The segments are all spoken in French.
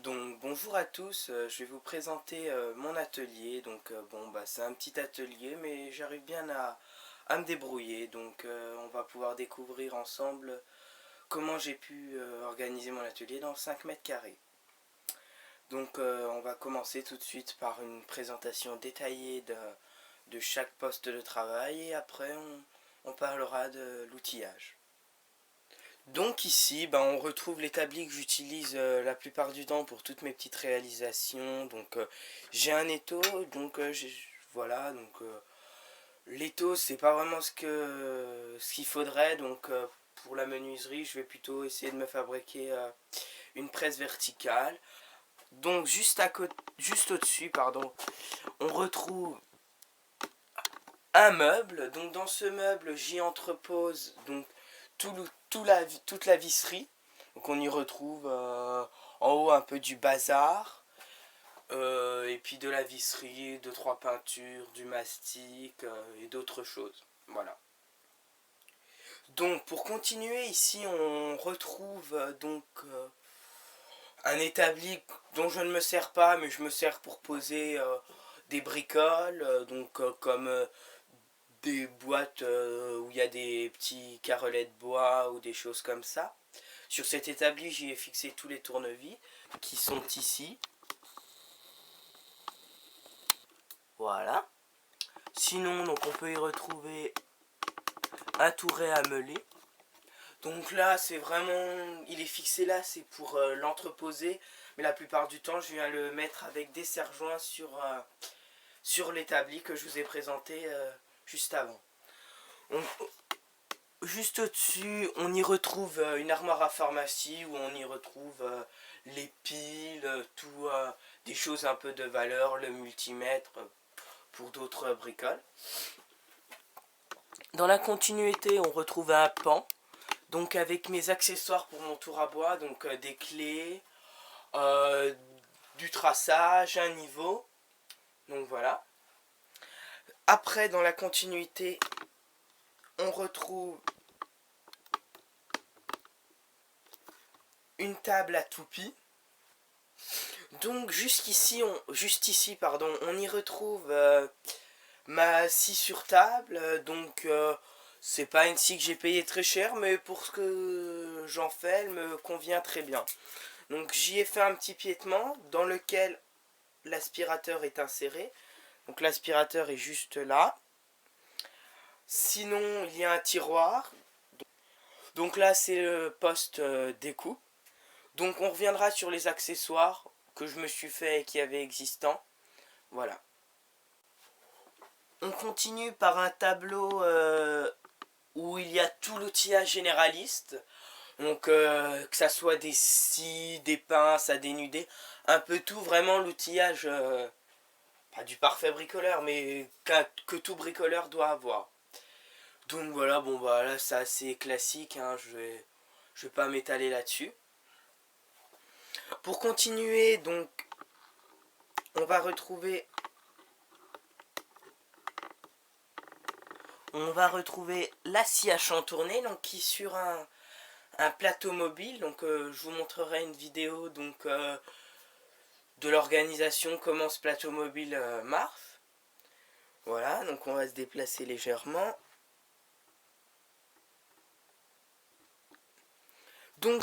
Donc bonjour à tous, je vais vous présenter mon atelier. C'est un petit atelier mais j'arrive bien à me débrouiller. On va pouvoir découvrir ensemble comment j'ai pu organiser mon atelier dans 5 mètres carrés. On va commencer tout de suite par une présentation détaillée de chaque poste de travail et après on parlera de l'outillage. Donc ici, on retrouve l'établi que j'utilise la plupart du temps pour toutes mes petites réalisations. J'ai un étau, voilà. L'étau, c'est pas vraiment ce qu'il faudrait. Pour la menuiserie, je vais plutôt essayer de me fabriquer une presse verticale. Donc juste au-dessus, pardon, on retrouve un meuble. Donc dans ce meuble, j'y entrepose tout, toute la visserie. Donc on y retrouve en haut un peu du bazar, et puis de la visserie, deux trois peintures, du mastic et d'autres choses. Voilà. Donc pour continuer ici on retrouve un établi dont je ne me sers pas mais je me sers pour poser des bricoles, comme des boîtes où il y a des petits carrelets de bois ou des choses comme ça. Sur cet établi, j'y ai fixé tous les tournevis qui sont ici. Voilà. Sinon, on peut y retrouver un touret à meuler. Donc là, c'est vraiment, il est fixé là, c'est pour l'entreposer. Mais la plupart du temps, je viens le mettre avec des serre-joints sur l'établi que je vous ai présenté juste avant. On, Juste au-dessus, on y retrouve une armoire à pharmacie où on y retrouve les piles, des choses un peu de valeur, le multimètre pour d'autres bricoles. Dans la continuité, on retrouve un pan, donc avec mes accessoires pour mon tour à bois, des clés, euh, du traçage, un niveau. Donc voilà. Après, dans la continuité, on retrouve une table à toupie. Donc juste ici, on y retrouve ma scie sur table. C'est pas une scie que j'ai payée très cher, mais pour ce que j'en fais, elle me convient très bien. Donc j'y ai fait un petit piétement dans lequel l'aspirateur est inséré. Donc l'aspirateur est juste là. Sinon, il y a un tiroir. Donc là, c'est le poste découpe. Donc on reviendra sur les accessoires que je me suis fait et qui avaient existant. Voilà. On continue par un tableau où il y a tout l'outillage généraliste. Que ça soit des scies, des pinces à dénuder, un peu tout, vraiment l'outillage, pas du parfait bricoleur, mais que tout bricoleur doit avoir. Donc voilà, là c'est assez classique, hein, je vais pas m'étaler là-dessus. Pour continuer, on va retrouver la scie à chantourner, qui est sur un plateau mobile. Je vous montrerai une vidéo de l'organisation, comment ce plateau mobile marche. Voilà, donc on va se déplacer légèrement. Donc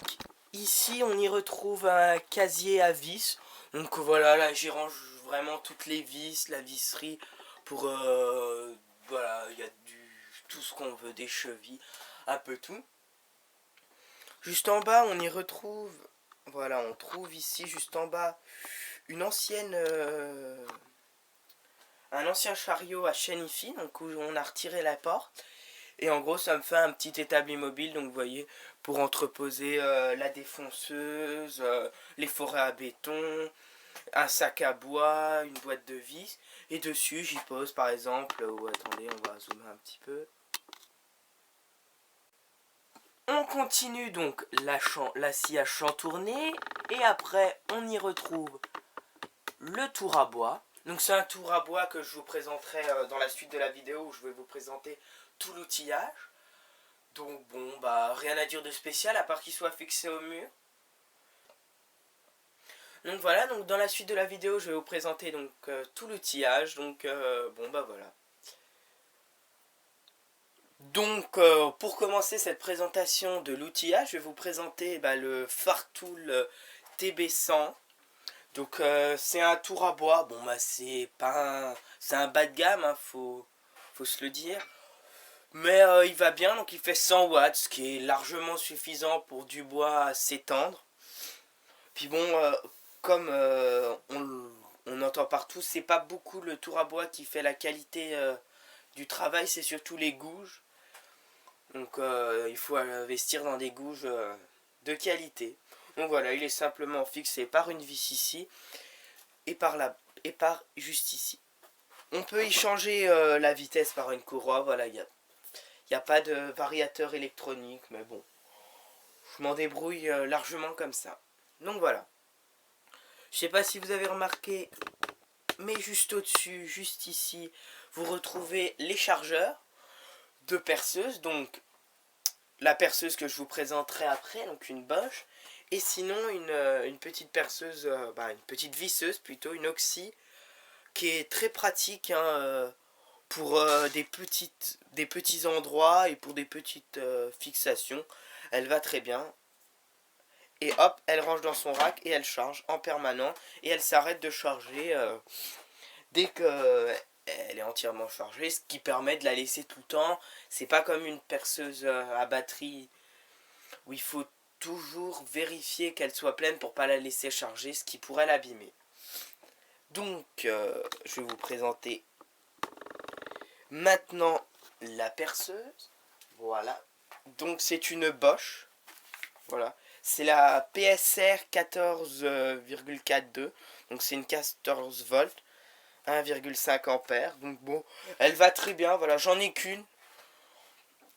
ici on y retrouve un casier à vis. Donc voilà, là j'y range vraiment toutes les vis, la visserie pour voilà, il y a tout ce qu'on veut, des chevilles, un peu tout. Juste en bas on y retrouve, voilà, on trouve ici juste en bas une ancienne un ancien chariot à chaîne IFI, où on a retiré la porte. Et en gros, ça me fait un petit établi mobile, donc vous voyez, pour entreposer la défonceuse, les forêts à béton, un sac à bois, une boîte de vis. Et dessus, j'y pose par exemple, attendez, on va zoomer un petit peu. On continue donc la scie à chantourner, et après, on y retrouve le tour à bois. Donc c'est un tour à bois que je vous présenterai dans la suite de la vidéo où je vais vous présenter tout l'outillage. Rien à dire de spécial à part qu'il soit fixé au mur. Donc voilà, donc dans la suite de la vidéo, je vais vous présenter donc tout l'outillage. Donc bon bah voilà. Donc pour commencer cette présentation de l'outillage, je vais vous présenter le Fartool TB100. Donc c'est un tour à bois. Bon bah c'est pas c'est un bas de gamme, hein, faut se le dire. Mais il va bien, donc il fait 100 watts, ce qui est largement suffisant pour du bois assez tendre. Puis bon, comme on entend partout, c'est pas beaucoup le tour à bois qui fait la qualité du travail, c'est surtout les gouges. Donc il faut investir dans des gouges de qualité. Donc voilà, il est simplement fixé par une vis ici et par juste ici. On peut y changer la vitesse par une courroie, voilà, il n'y a pas de variateur électronique, mais bon, je m'en débrouille largement comme ça. Donc voilà. Je sais pas si vous avez remarqué, mais juste au-dessus, juste ici, vous retrouvez les chargeurs de perceuse. Donc la perceuse que je vous présenterai après, donc une Bosch. Et sinon une petite perceuse, une petite visseuse plutôt, une oxy, qui est très pratique hein, pour des petits endroits et pour des petites fixations. Elle va très bien. Et hop, elle range dans son rack et elle charge en permanent. Et elle s'arrête de charger dès que elle est entièrement chargée, ce qui permet de la laisser tout le temps. C'est pas comme une perceuse à batterie où il faut toujours vérifier qu'elle soit pleine pour pas la laisser charger, ce qui pourrait l'abîmer. Donc, je vais vous présenter maintenant la perceuse. Voilà. Donc, c'est une Bosch. Voilà. C'est la PSR 14,42. Donc, c'est une 14 volts. 1,5 ampères. Donc, bon, elle va très bien. Voilà, j'en ai qu'une.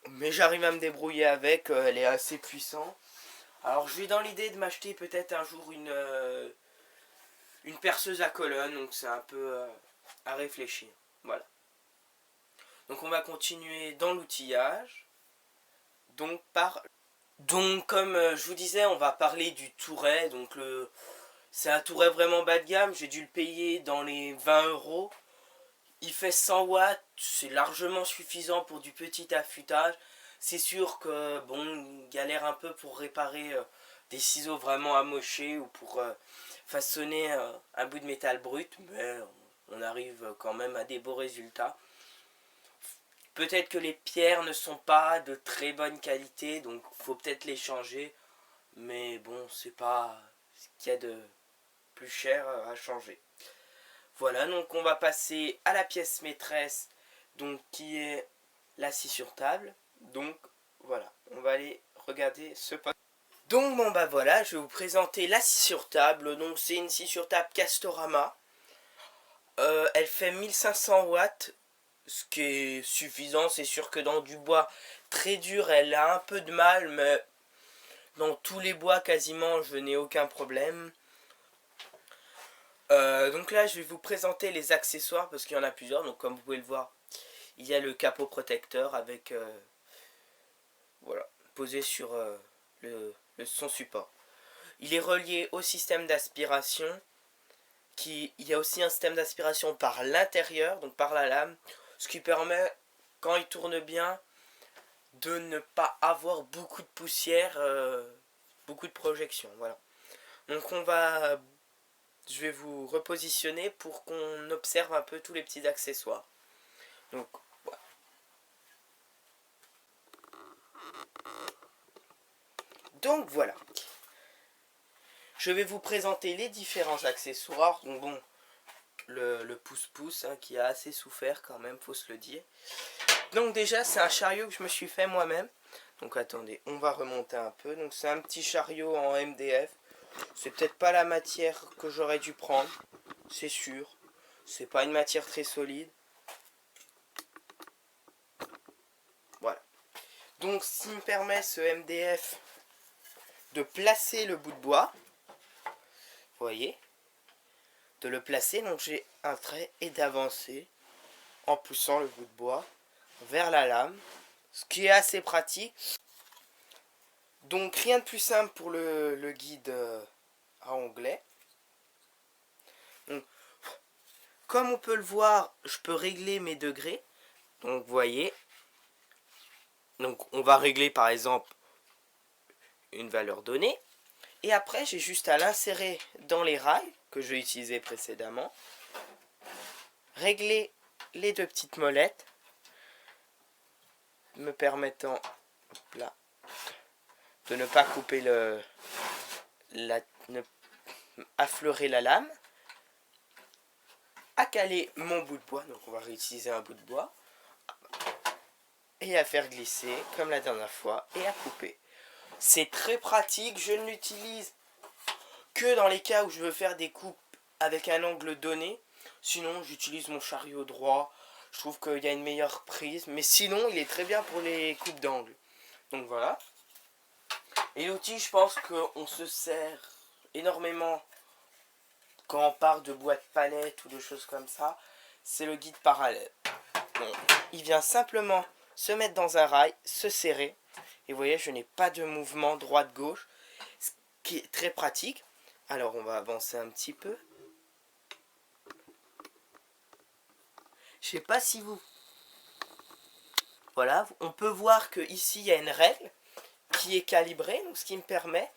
Mais j'arrive à me débrouiller avec. Elle est assez puissante. Alors, j'ai dans l'idée de m'acheter peut-être un jour une perceuse à colonne. Donc, c'est un peu à réfléchir. Voilà. Donc, on va continuer dans l'outillage. Donc, comme je vous disais, on va parler du touret. Donc, c'est un touret vraiment bas de gamme. J'ai dû le payer dans les 20 euros. Il fait 100 watts. C'est largement suffisant pour du petit affûtage. C'est sûr que, bon, il galère un peu pour réparer des ciseaux vraiment amochés ou pour façonner un bout de métal brut. Mais on arrive quand même à des beaux résultats. Peut-être que les pierres ne sont pas de très bonne qualité, donc faut peut-être les changer. Mais bon, c'est pas ce qu'il y a de plus cher à changer. Voilà, donc on va passer à la pièce maîtresse, donc qui est la scie sur table. Donc voilà, on va aller regarder ce poste. Donc bon bah voilà, je vais vous présenter la scie sur table. Donc c'est une scie sur table Castorama. Elle fait 1500 watts, ce qui est suffisant. C'est sûr que dans du bois très dur, elle a un peu de mal, mais dans tous les bois quasiment, je n'ai aucun problème. Donc là, je vais vous présenter les accessoires parce qu'il y en a plusieurs. Donc comme vous pouvez le voir, il y a le capot protecteur avec voilà, posé sur son support. Il est relié au système d'aspiration. Il y a aussi un système d'aspiration par l'intérieur, donc par la lame, ce qui permet, quand il tourne bien, de ne pas avoir beaucoup de poussière, beaucoup de projection. Voilà. Donc je vais vous repositionner pour qu'on observe un peu tous les petits accessoires. Donc voilà. Donc voilà. Je vais vous présenter les différents accessoires. Donc bon, le pouce-pouce hein, qui a assez souffert quand même, faut se le dire. Donc déjà, c'est un chariot que je me suis fait moi-même. Donc attendez, on va remonter un peu. Donc c'est un petit chariot en MDF. C'est peut-être pas la matière que j'aurais dû prendre, c'est sûr. C'est pas une matière très solide. Voilà. Donc s'il me permet ce MDF de placer le bout de bois, vous voyez, de le placer, donc j'ai un trait et d'avancer en poussant le bout de bois vers la lame, ce qui est assez pratique. Donc rien de plus simple pour le guide à onglet. comme on peut le voir, je peux régler mes degrés. Donc vous voyez, donc on va régler par exemple une valeur donnée. Et après j'ai juste à l'insérer dans les rails que j'ai utilisés précédemment. Régler les deux petites molettes me permettant là, de ne pas couper affleurer la lame. À caler mon bout de bois, donc on va réutiliser un bout de bois, et à faire glisser comme la dernière fois et à couper. C'est très pratique, je ne l'utilise que dans les cas où je veux faire des coupes avec un angle donné. Sinon j'utilise mon chariot droit, je trouve qu'il y a une meilleure prise, mais sinon il est très bien pour les coupes d'angle. Donc voilà. Et l'outil, je pense qu'on se sert énormément quand on part de boîtes palettes ou de choses comme ça, c'est le guide parallèle. Donc, il vient simplement se mettre dans un rail, se serrer. Et vous voyez, je n'ai pas de mouvement droite-gauche, ce qui est très pratique. Alors, on va avancer un petit peu. Je sais pas si vous... Voilà, on peut voir qu'ici, il y a une règle qui est calibrée, donc ce qui me permet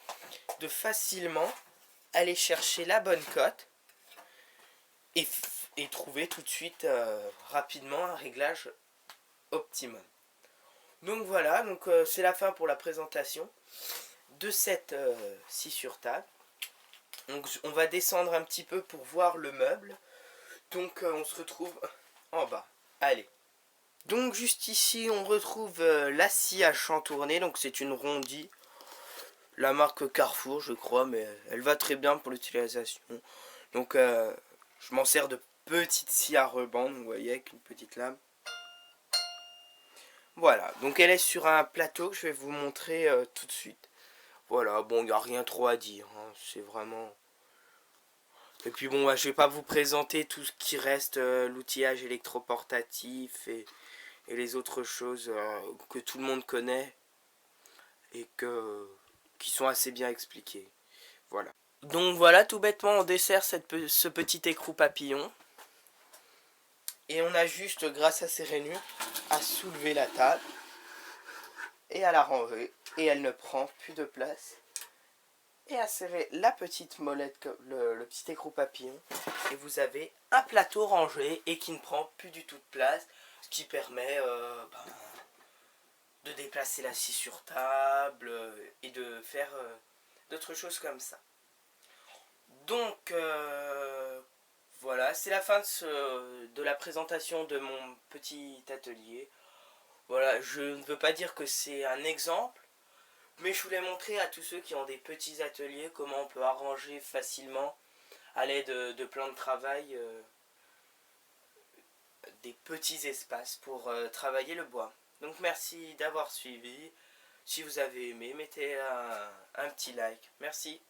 de facilement aller chercher la bonne cote et trouver tout de suite rapidement un réglage optimum. Donc voilà, donc c'est la fin pour la présentation de cette scie sur table. Donc on va descendre un petit peu pour voir le meuble. Donc on se retrouve en bas. Allez. Donc juste ici on retrouve la scie à chantourner. Donc c'est une rondie. La marque Carrefour je crois, mais elle va très bien pour l'utilisation. Donc je m'en sers de petite scie à rebande, vous voyez, avec une petite lame. Voilà, donc elle est sur un plateau que je vais vous montrer tout de suite. Voilà, bon, il n'y a rien trop à dire, hein, c'est vraiment... Et puis bon, je vais pas vous présenter tout ce qui reste, l'outillage électroportatif et les autres choses que tout le monde connaît et qui sont assez bien expliquées. Voilà. Donc voilà, tout bêtement, on dessert ce petit écrou papillon. Et on a juste, grâce à ces rainures, à soulever la table et à la ranger. Et elle ne prend plus de place. Et à serrer la petite molette, le petit écrou papillon. Et vous avez un plateau rangé et qui ne prend plus du tout de place. Ce qui permet de déplacer la scie sur table et de faire d'autres choses comme ça. Donc voilà, c'est la fin de la présentation de mon petit atelier. Voilà, je ne veux pas dire que c'est un exemple, mais je voulais montrer à tous ceux qui ont des petits ateliers comment on peut arranger facilement, à l'aide de plans de travail, des petits espaces pour travailler le bois. Donc merci d'avoir suivi. Si vous avez aimé, mettez un petit like. Merci.